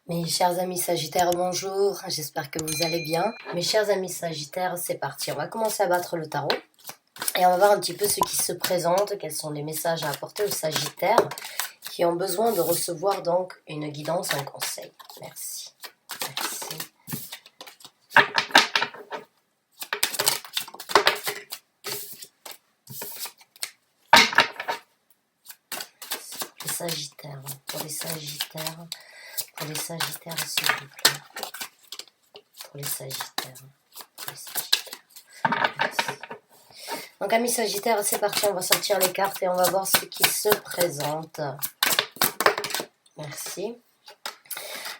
Mes chers amis Sagittaires, bonjour, j'espère que vous allez bien. Mes chers amis Sagittaires, c'est parti, on va commencer à battre le tarot et on va voir un petit peu ce qui se présente, quels sont les messages à apporter aux Sagittaires qui ont besoin de recevoir donc une guidance, un conseil. Merci. Merci. Les Sagittaires, pour les Sagittaires, s'il vous plaît. Pour les Sagittaires, Merci. Donc amis Sagittaires, c'est parti, on va sortir les cartes et on va voir ce qui se présente. Merci.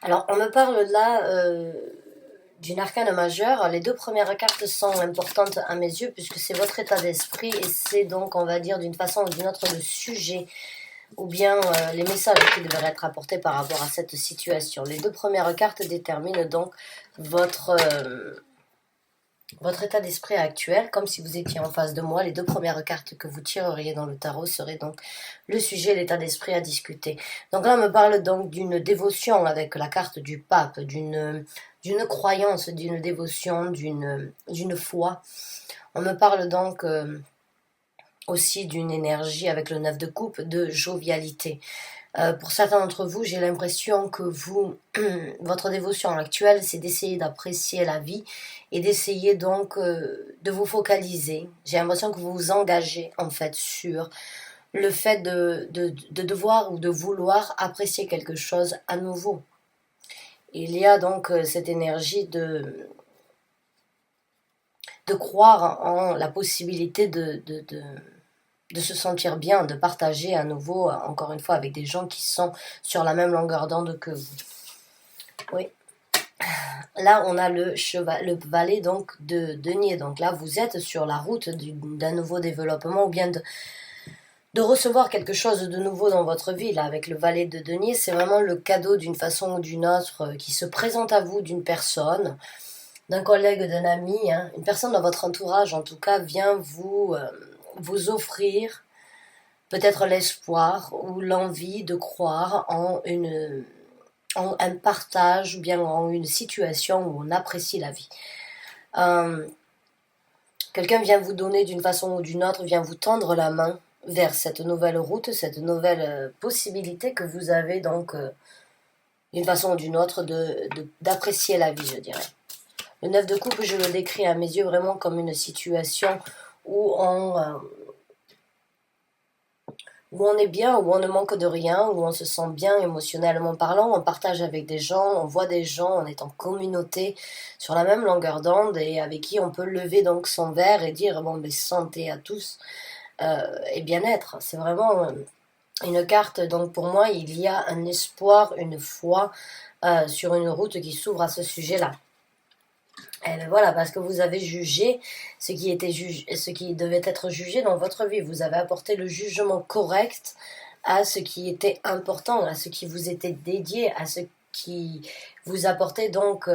Alors on me parle là d'une arcane majeure. Les deux premières cartes sont importantes à mes yeux puisque c'est votre état d'esprit et c'est donc, on va dire, d'une façon ou d'une autre le sujet ou bien les messages qui devraient être apportés par rapport à cette situation. Les deux premières cartes déterminent donc votre état d'esprit actuel, comme si vous étiez en face de moi. Les deux premières cartes que vous tireriez dans le tarot seraient donc le sujet, l'état d'esprit à discuter. Donc là, on me parle donc d'une dévotion avec la carte du pape, d'une croyance, d'une dévotion, d'une foi. On me parle donc aussi d'une énergie avec le 9 de coupe, de jovialité. Pour certains d'entre vous, j'ai l'impression que votre dévotion actuelle, c'est d'essayer d'apprécier la vie et d'essayer donc de vous focaliser. J'ai l'impression que vous vous engagez en fait sur le fait de devoir ou de vouloir apprécier quelque chose à nouveau. Il y a donc cette énergie de croire en la possibilité de se sentir bien, de partager à nouveau, encore une fois, avec des gens qui sont sur la même longueur d'onde que vous. Oui. Là, on a le valet donc de denier. Donc là, vous êtes sur la route d'un nouveau développement ou bien de recevoir quelque chose de nouveau dans votre vie. Là, avec le valet de denier, c'est vraiment le cadeau d'une façon ou d'une autre qui se présente à vous d'une personne, d'un collègue, d'un ami, hein. Une personne dans votre entourage, en tout cas, vient vous offrir peut-être l'espoir ou l'envie de croire en un partage ou bien en une situation où on apprécie la vie. Quelqu'un vient vous donner d'une façon ou d'une autre, vient vous tendre la main vers cette nouvelle route, cette nouvelle possibilité que vous avez donc d'une façon ou d'une autre d'apprécier la vie, je dirais. Le 9 de coupe, je le décris à mes yeux vraiment comme une situation où où on est bien, où on ne manque de rien, où on se sent bien émotionnellement parlant, on partage avec des gens, on voit des gens, on est en communauté sur la même longueur d'onde et avec qui on peut lever donc son verre et dire bon ben santé à tous et bien-être. C'est vraiment une carte, donc pour moi il y a un espoir, une foi sur une route qui s'ouvre à ce sujet-là. Et ben voilà, parce que vous avez jugé ce qui devait être jugé dans votre vie. Vous avez apporté le jugement correct à ce qui était important, à ce qui vous était dédié, à ce qui vous apportait donc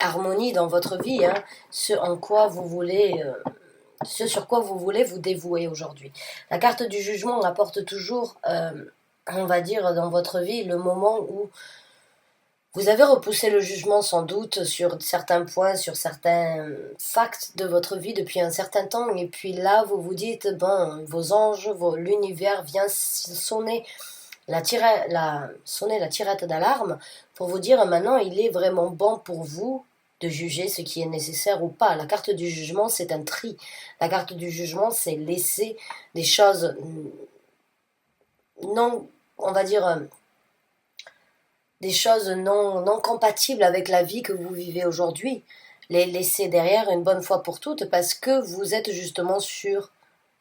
harmonie dans votre vie, hein, ce sur quoi vous voulez vous dévouer aujourd'hui. La carte du jugement apporte toujours, on va dire, dans votre vie, le moment où vous avez repoussé le jugement sans doute sur certains points, sur certains facts de votre vie depuis un certain temps. Et puis là, vous vous dites, bon, vos anges, l'univers vient sonner la tirette d'alarme pour vous dire maintenant, il est vraiment bon pour vous de juger ce qui est nécessaire ou pas. La carte du jugement, c'est un tri. La carte du jugement, c'est laisser des choses non, on va dire des choses non compatibles avec la vie que vous vivez aujourd'hui, les laisser derrière une bonne fois pour toutes parce que vous êtes justement sur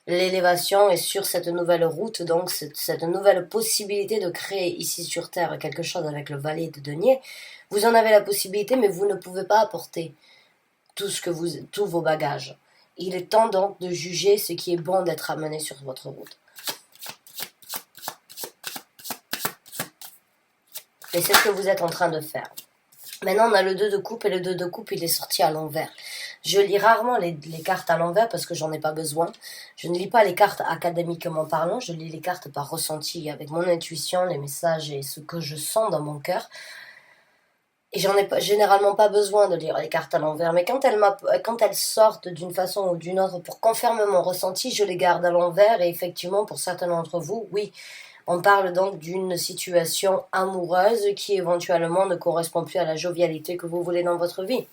l'élévation et sur cette nouvelle route, donc cette nouvelle possibilité de créer ici sur Terre quelque chose avec le valet de denier. Vous en avez la possibilité, mais vous ne pouvez pas apporter tous vos bagages. Il est temps donc de juger ce qui est bon d'être amené sur votre route. Et c'est ce que vous êtes en train de faire. Maintenant, on a le 2 de coupe et le 2 de coupe, il est sorti à l'envers. Je lis rarement les cartes à l'envers parce que j'en ai pas besoin. Je ne lis pas les cartes académiquement parlant, je lis les cartes par ressenti, avec mon intuition, les messages et ce que je sens dans mon cœur. Et j'en ai généralement pas besoin de lire les cartes à l'envers, mais quand elles sortent d'une façon ou d'une autre pour confirmer mon ressenti, je les garde à l'envers. Et effectivement, pour certains d'entre vous, oui, on parle donc d'une situation amoureuse qui éventuellement ne correspond plus à la jovialité que vous voulez dans votre vie.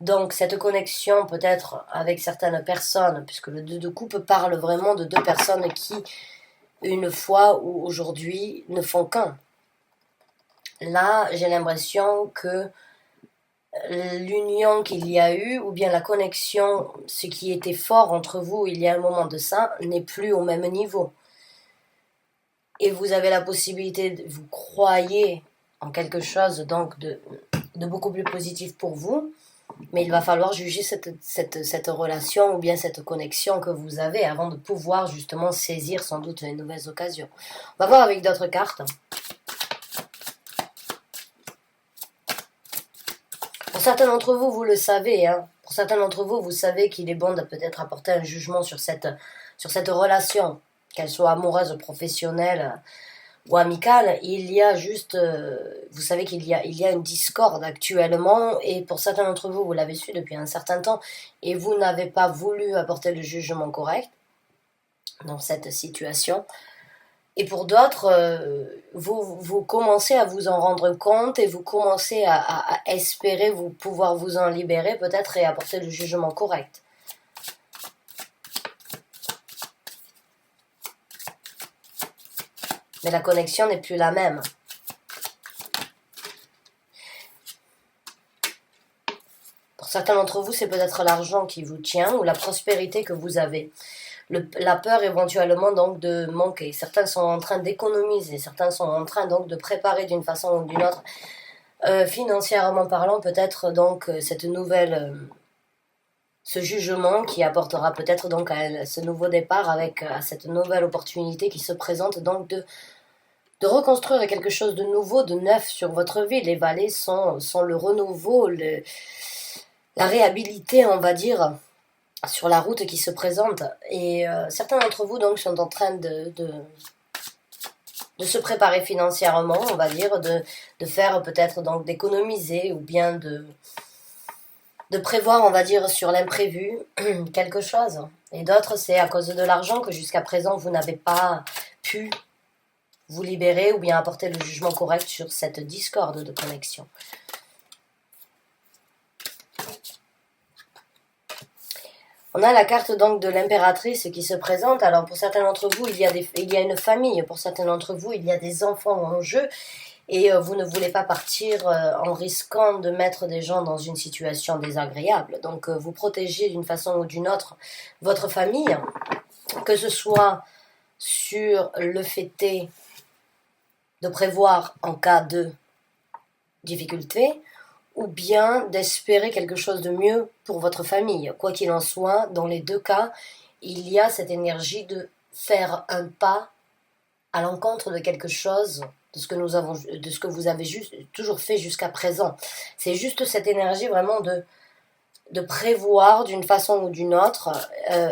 Donc cette connexion peut-être avec certaines personnes, puisque le 2 de coupe parle vraiment de deux personnes qui, une fois ou aujourd'hui, ne font qu'un. Là, j'ai l'impression que l'union qu'il y a eu, ou bien la connexion, ce qui était fort entre vous il y a un moment de ça, n'est plus au même niveau. Et vous avez la possibilité, vous croyez en quelque chose donc de beaucoup plus positif pour vous, mais il va falloir juger cette relation ou bien cette connexion que vous avez avant de pouvoir justement saisir sans doute les nouvelles occasions. On va voir avec d'autres cartes. Pour certains d'entre vous, vous le savez, hein. Pour certains d'entre vous, vous savez qu'il est bon de peut-être apporter un jugement sur cette relation, qu'elle soit amoureuse, professionnelle ou amicale. Il y a juste, vous savez qu'il y a une discorde actuellement, et pour certains d'entre vous, vous l'avez su depuis un certain temps, et vous n'avez pas voulu apporter le jugement correct dans cette situation. Et pour d'autres, vous commencez à vous en rendre compte et vous commencez à espérer pouvoir vous en libérer peut-être et apporter le jugement correct. Mais la connexion n'est plus la même. Pour certains d'entre vous, c'est peut-être l'argent qui vous tient ou la prospérité que vous avez. La peur éventuellement donc de manquer. Certains sont en train d'économiser, certains sont en train donc de préparer d'une façon ou d'une autre, financièrement parlant, peut-être donc cette nouvelle, ce jugement qui apportera peut-être donc à ce nouveau départ avec à cette nouvelle opportunité qui se présente donc de reconstruire quelque chose de nouveau, de neuf sur votre vie. Les vallées sont le renouveau, la réhabilité, on va dire, sur la route qui se présente. Et certains d'entre vous donc sont en train de se préparer financièrement, on va dire, de faire peut-être donc d'économiser ou bien de prévoir, on va dire, sur l'imprévu quelque chose. Et d'autres, c'est à cause de l'argent que jusqu'à présent vous n'avez pas pu vous libérer ou bien apporter le jugement correct sur cette discorde de connexion. On a la carte donc de l'impératrice qui se présente. Alors pour certains d'entre vous, il y a une famille. Pour certains d'entre vous, il y a des enfants en jeu. Et vous ne voulez pas partir en risquant de mettre des gens dans une situation désagréable. Donc vous protégez d'une façon ou d'une autre votre famille, que ce soit sur le fait de prévoir en cas de difficulté, ou bien d'espérer quelque chose de mieux pour votre famille. Quoi qu'il en soit, dans les deux cas, il y a cette énergie de faire un pas à l'encontre de quelque chose, de ce que vous avez toujours fait jusqu'à présent. C'est juste cette énergie vraiment de prévoir d'une façon ou d'une autre,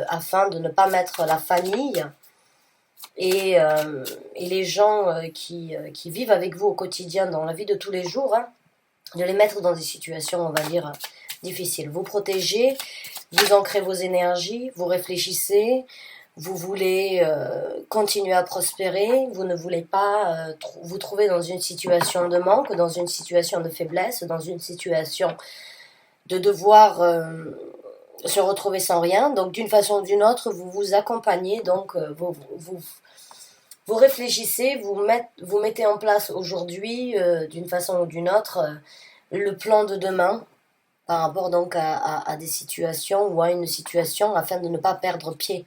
afin de ne pas mettre la famille et les gens qui vivent avec vous au quotidien dans la vie de tous les jours, hein, de les mettre dans des situations, on va dire, difficiles. Vous protégez, vous ancrez vos énergies, vous réfléchissez, vous voulez continuer à prospérer, vous ne voulez pas vous trouver dans une situation de manque, dans une situation de faiblesse, dans une situation de devoir se retrouver sans rien. Donc d'une façon ou d'une autre, vous vous accompagnez, donc vous réfléchissez, vous mettez en place aujourd'hui, d'une façon ou d'une autre, le plan de demain par rapport donc à des situations ou à une situation afin de ne pas perdre pied.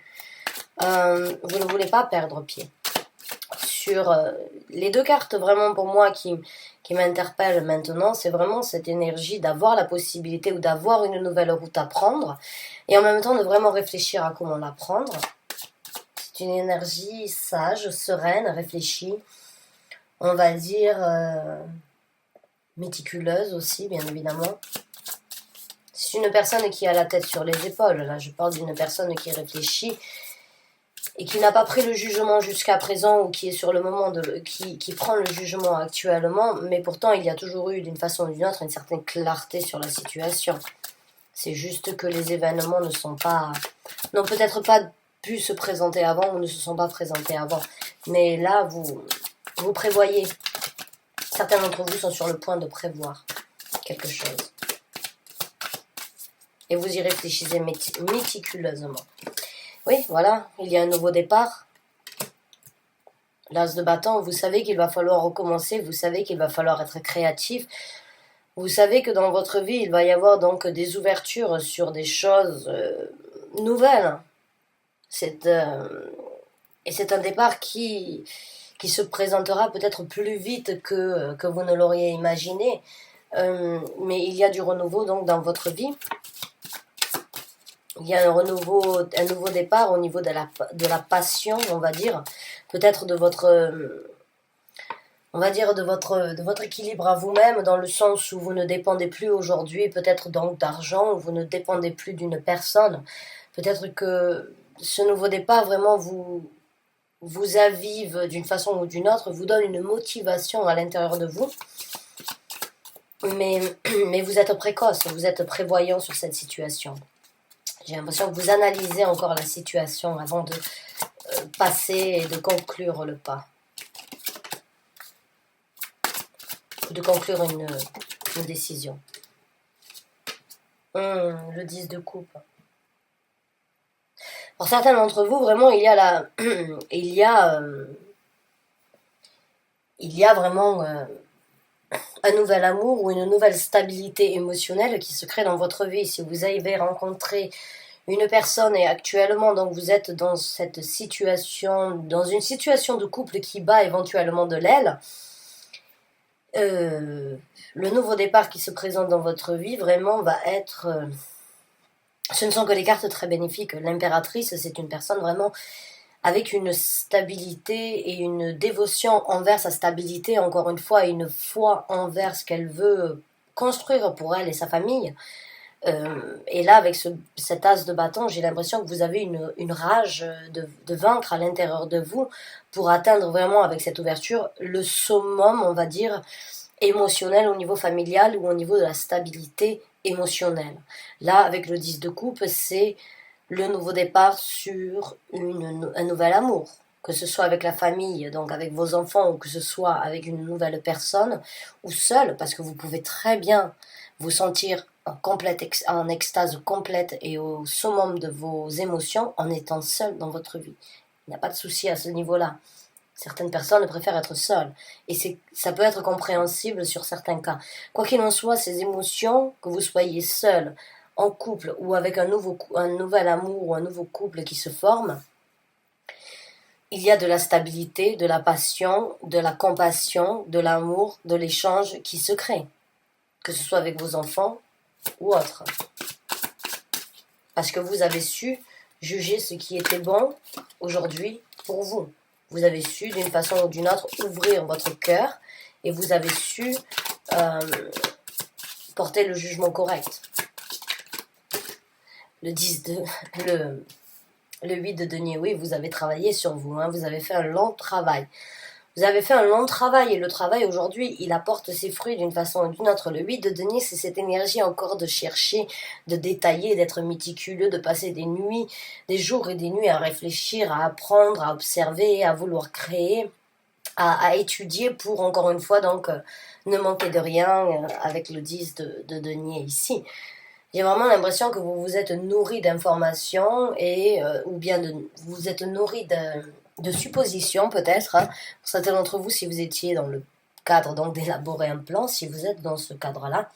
Vous ne voulez pas perdre pied. Sur les deux cartes vraiment pour moi qui m'interpellent maintenant, c'est vraiment cette énergie d'avoir la possibilité ou d'avoir une nouvelle route à prendre et en même temps de vraiment réfléchir à comment la prendre. C'est une énergie sage, sereine, réfléchie, on va dire méticuleuse aussi, bien évidemment. C'est une personne qui a la tête sur les épaules. Là, je parle d'une personne qui réfléchit et qui n'a pas pris le jugement jusqu'à présent, ou qui est sur le moment qui prend le jugement actuellement, mais pourtant il y a toujours eu d'une façon ou d'une autre une certaine clarté sur la situation. C'est juste que les événements n'ont peut-être pas pu se présenter avant ou ne se sont pas présentés avant. Mais là, vous prévoyez. Certains d'entre vous sont sur le point de prévoir quelque chose. Et vous y réfléchissez méticuleusement. Oui, voilà, il y a un nouveau départ. L'as de bâton, vous savez qu'il va falloir recommencer, vous savez qu'il va falloir être créatif. Vous savez que dans votre vie, il va y avoir donc des ouvertures sur des choses nouvelles. Et c'est un départ qui se présentera peut-être plus vite que vous ne l'auriez imaginé. Mais il y a du renouveau donc dans votre vie. Il y a un nouveau départ au niveau de la passion, on va dire. Peut-être de votre... on va dire de votre équilibre à vous-même, dans le sens où vous ne dépendez plus aujourd'hui peut-être donc d'argent, où vous ne dépendez plus d'une personne. Peut-être que ce nouveau départ vraiment vous avive d'une façon ou d'une autre, vous donne une motivation à l'intérieur de vous. Mais vous êtes précoce, vous êtes prévoyant sur cette situation. J'ai l'impression que vous analysez encore la situation avant de passer et de conclure le pas. De conclure une décision. Le 10 de coupe. Pour certains d'entre vous, vraiment, il y a vraiment un nouvel amour ou une nouvelle stabilité émotionnelle qui se crée dans votre vie. Si vous avez rencontré une personne et actuellement donc vous êtes dans cette situation, dans une situation de couple qui bat éventuellement de l'aile, le nouveau départ qui se présente dans votre vie vraiment va être... ce ne sont que des cartes très bénéfiques. L'impératrice, c'est une personne vraiment avec une stabilité et une dévotion envers sa stabilité, encore une fois, une foi envers ce qu'elle veut construire pour elle et sa famille. Et là, avec cet as de bâton, j'ai l'impression que vous avez une rage de vaincre à l'intérieur de vous pour atteindre vraiment, avec cette ouverture, le summum, on va dire, émotionnel au niveau familial ou au niveau de la stabilité émotionnelle. Là, avec le 10 de coupe, c'est le nouveau départ sur un nouvel amour, que ce soit avec la famille, donc avec vos enfants, ou que ce soit avec une nouvelle personne, ou seul, parce que vous pouvez très bien vous sentir en extase complète et au summum de vos émotions en étant seul dans votre vie. Il n'y a pas de souci à ce niveau-là. Certaines personnes préfèrent être seules. Et ça peut être compréhensible sur certains cas. Quoi qu'il en soit, ces émotions, que vous soyez seul, en couple ou avec un nouvel amour ou un nouveau couple qui se forme, il y a de la stabilité, de la passion, de la compassion, de l'amour, de l'échange qui se crée. Que ce soit avec vos enfants ou autres. Parce que vous avez su juger ce qui était bon aujourd'hui pour vous. Vous avez su d'une façon ou d'une autre ouvrir votre cœur et vous avez su porter le jugement correct. Le 8 de denier, oui, vous avez travaillé sur vous, hein, vous avez fait un long travail. Vous avez fait un long travail et le travail aujourd'hui, il apporte ses fruits d'une façon ou d'une autre. Le 8 de denier, c'est cette énergie encore de chercher, de détailler, d'être méticuleux, de passer des nuits, des jours et des nuits à réfléchir, à apprendre, à observer, à vouloir créer, à étudier pour, encore une fois, donc, ne manquer de rien avec le 10 de denier ici. J'ai vraiment l'impression que vous vous êtes nourri d'informations ou bien vous êtes nourri de suppositions peut-être. Hein. Pour certains d'entre vous, si vous étiez dans le cadre donc d'élaborer un plan, si vous êtes dans ce cadre-là,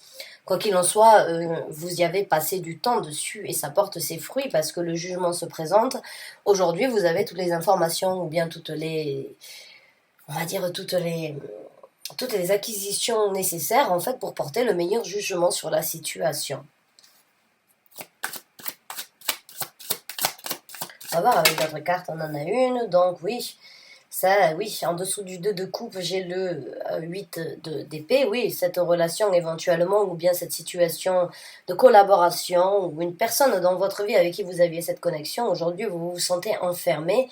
quoi qu'il en soit, vous y avez passé du temps dessus et ça porte ses fruits parce que le jugement se présente. Aujourd'hui, vous avez toutes les informations ou bien toutes les acquisitions nécessaires en fait pour porter le meilleur jugement sur la situation. On va voir avec votre carte, on en a une, donc oui, ça, oui, en dessous du 2 de coupe, j'ai le 8 d'épée. Oui, cette relation éventuellement, ou bien cette situation de collaboration, ou une personne dans votre vie avec qui vous aviez cette connexion, aujourd'hui vous vous sentez enfermé.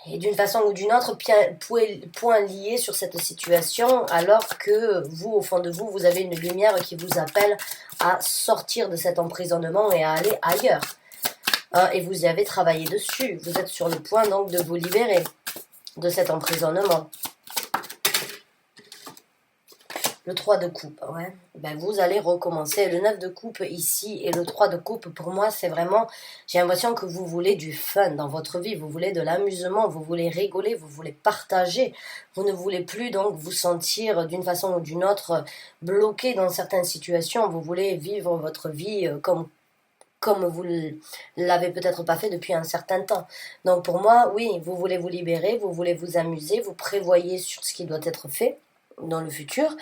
Et d'une façon ou d'une autre, point lié sur cette situation, alors que vous, au fond de vous, vous avez une lumière qui vous appelle à sortir de cet emprisonnement et à aller ailleurs. Hein, et vous y avez travaillé dessus. Vous êtes sur le point donc de vous libérer de cet emprisonnement. Le 3 de coupe, ouais. Ben, vous allez recommencer. Le 9 de coupe ici et le 3 de coupe, pour moi, c'est vraiment... J'ai l'impression que vous voulez du fun dans votre vie. Vous voulez de l'amusement, vous voulez rigoler, vous voulez partager. Vous ne voulez plus donc vous sentir d'une façon ou d'une autre bloqué dans certaines situations. Vous voulez vivre votre vie comme vous l'avez peut-être pas fait depuis un certain temps. Donc pour moi, oui, vous voulez vous libérer, vous voulez vous amuser, vous prévoyez sur ce qui doit être fait dans le futur.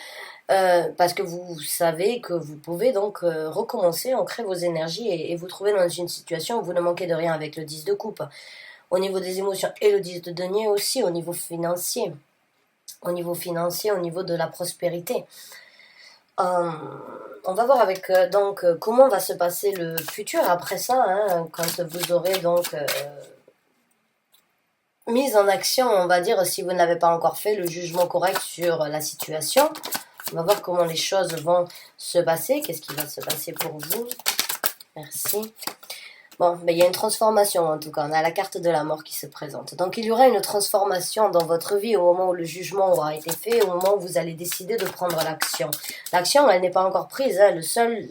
Parce que vous savez que vous pouvez donc recommencer, ancrer vos énergies et vous trouver dans une situation où vous ne manquez de rien avec le 10 de coupe. Au niveau des émotions et le 10 de denier aussi, au niveau financier. Au niveau financier, au niveau de la prospérité. On va voir avec donc comment va se passer le futur après ça, hein, quand vous aurez donc mise en action, on va dire, si vous ne l'avez pas encore fait, le jugement correct sur la situation. On va voir comment les choses vont se passer. Qu'est-ce qui va se passer pour vous? Merci. Bon, mais il y a une transformation en tout cas. On a la carte de la mort qui se présente. Donc il y aura une transformation dans votre vie au moment où le jugement aura été fait, au moment où vous allez décider de prendre l'action. L'action, elle n'est pas encore prise. Hein.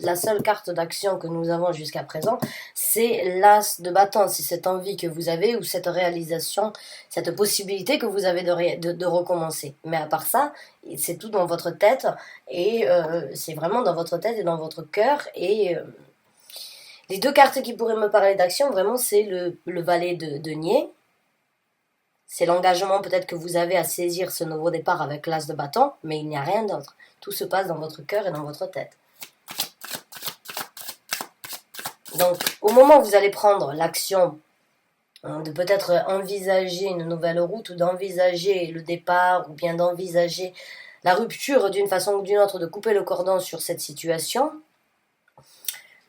La seule carte d'action que nous avons jusqu'à présent, c'est l'as de bâton. C'est cette envie que vous avez ou cette réalisation, cette possibilité que vous avez de recommencer. Mais à part ça, c'est tout dans votre tête et c'est vraiment dans votre tête et dans votre cœur et... les deux cartes qui pourraient me parler d'action, vraiment, c'est le valet de denier. C'est l'engagement peut-être que vous avez à saisir ce nouveau départ avec l'as de bâton, mais il n'y a rien d'autre. Tout se passe dans votre cœur et dans votre tête. Donc, au moment où vous allez prendre l'action de peut-être envisager une nouvelle route ou d'envisager le départ ou bien d'envisager la rupture d'une façon ou d'une autre, de couper le cordon sur cette situation,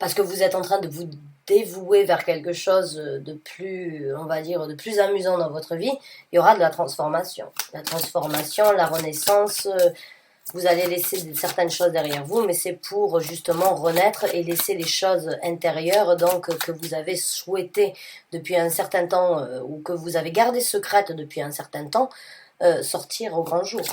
parce que vous êtes en train de vous dévouer vers quelque chose de plus, on va dire, de plus amusant dans votre vie, il y aura de la transformation. La transformation, la renaissance, vous allez laisser certaines choses derrière vous, mais c'est pour justement renaître et laisser les choses intérieures donc que vous avez souhaité depuis un certain temps ou que vous avez gardé secrètes depuis un certain temps, sortir au grand jour.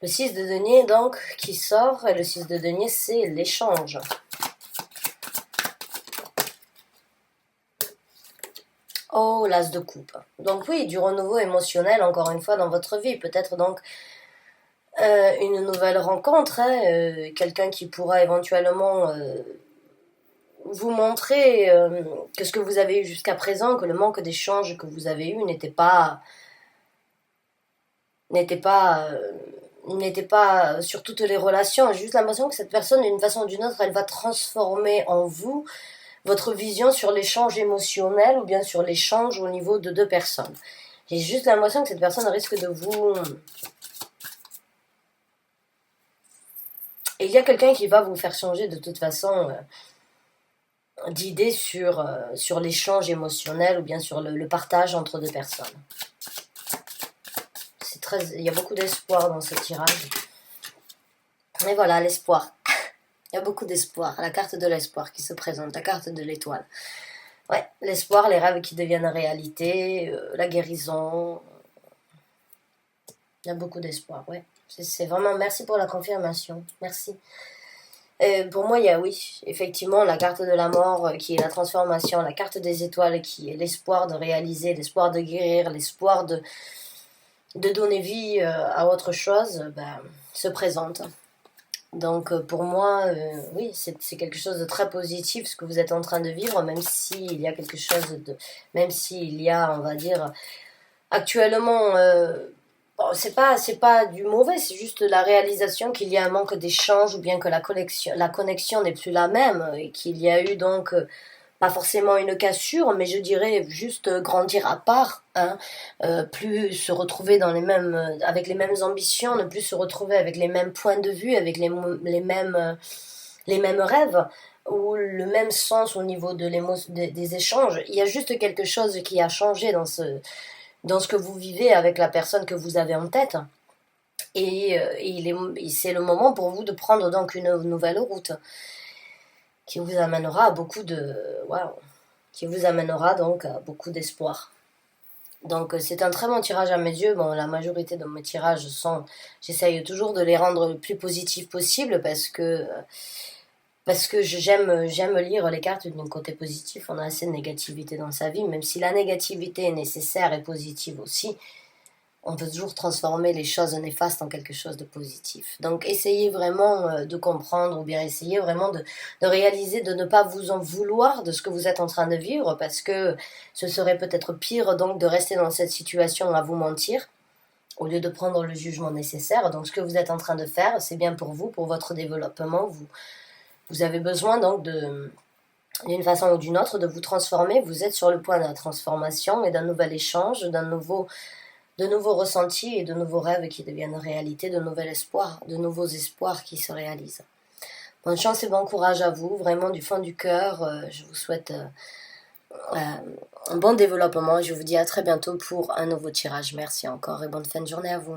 Le 6 de denier, donc, qui sort, et le 6 de denier, c'est l'échange. Oh, l'as de coupe. Donc oui, du renouveau émotionnel, encore une fois, dans votre vie. Peut-être donc une nouvelle rencontre, hein, quelqu'un qui pourra éventuellement vous montrer que ce que vous avez eu jusqu'à présent, que le manque d'échange que vous avez eu n'était pas sur toutes les relations. J'ai juste l'impression que cette personne, d'une façon ou d'une autre, elle va transformer en vous votre vision sur l'échange émotionnel ou bien sur l'échange au niveau de deux personnes. J'ai juste l'impression que cette personne risque de vous... Et il y a quelqu'un qui va vous faire changer de toute façon d'idée sur l'échange émotionnel ou bien sur le partage entre deux personnes. Il y a beaucoup d'espoir dans ce tirage. Et voilà, l'espoir. Il y a beaucoup d'espoir. La carte de l'espoir qui se présente, la carte de l'étoile. Ouais, l'espoir, les rêves qui deviennent réalité, la guérison. Il y a beaucoup d'espoir, ouais. C'est vraiment... Merci pour la confirmation. Merci. Pour moi, il y a, oui, effectivement, la carte de la mort qui est la transformation, la carte des étoiles qui est l'espoir de réaliser, l'espoir de guérir, l'espoir de donner vie à autre chose, se présente. Donc pour moi, oui, c'est quelque chose de très positif ce que vous êtes en train de vivre, même s'il y a quelque chose de... Même s'il y a, on va dire, actuellement Bon, c'est pas du mauvais, c'est juste la réalisation qu'il y a un manque d'échange ou bien que la connexion n'est plus la même et qu'il y a eu donc pas forcément une cassure, mais je dirais juste grandir à part, hein, plus se retrouver dans avec les mêmes ambitions, ne plus se retrouver avec les mêmes points de vue, avec les mêmes rêves ou le même sens au niveau des échanges. Il y a juste quelque chose qui a changé dans ce que vous vivez avec la personne que vous avez en tête. Et c'est le moment pour vous de prendre donc une nouvelle route qui vous amènera à beaucoup de... Waouh, qui vous amènera donc à beaucoup d'espoir. Donc c'est un très bon tirage à mes yeux. Bon, la majorité de mes tirages sont... J'essaye toujours de les rendre le plus positifs possible parce que j'aime lire les cartes d'un côté positif. On a assez de négativité dans sa vie, même si la négativité est nécessaire et positive aussi. On peut toujours transformer les choses néfastes en quelque chose de positif. Donc essayez vraiment de comprendre ou bien essayez vraiment de réaliser, de ne pas vous en vouloir de ce que vous êtes en train de vivre parce que ce serait peut-être pire donc de rester dans cette situation à vous mentir au lieu de prendre le jugement nécessaire. Donc ce que vous êtes en train de faire, c'est bien pour vous, pour votre développement. Vous avez besoin donc d'une façon ou d'une autre de vous transformer. Vous êtes sur le point de la transformation et d'un nouvel échange, de nouveaux ressentis et de nouveaux rêves qui deviennent réalité, de nouveaux espoirs qui se réalisent. Bonne chance et bon courage à vous, vraiment du fond du cœur. Je vous souhaite un bon développement. Je vous dis à très bientôt pour un nouveau tirage. Merci encore et bonne fin de journée à vous.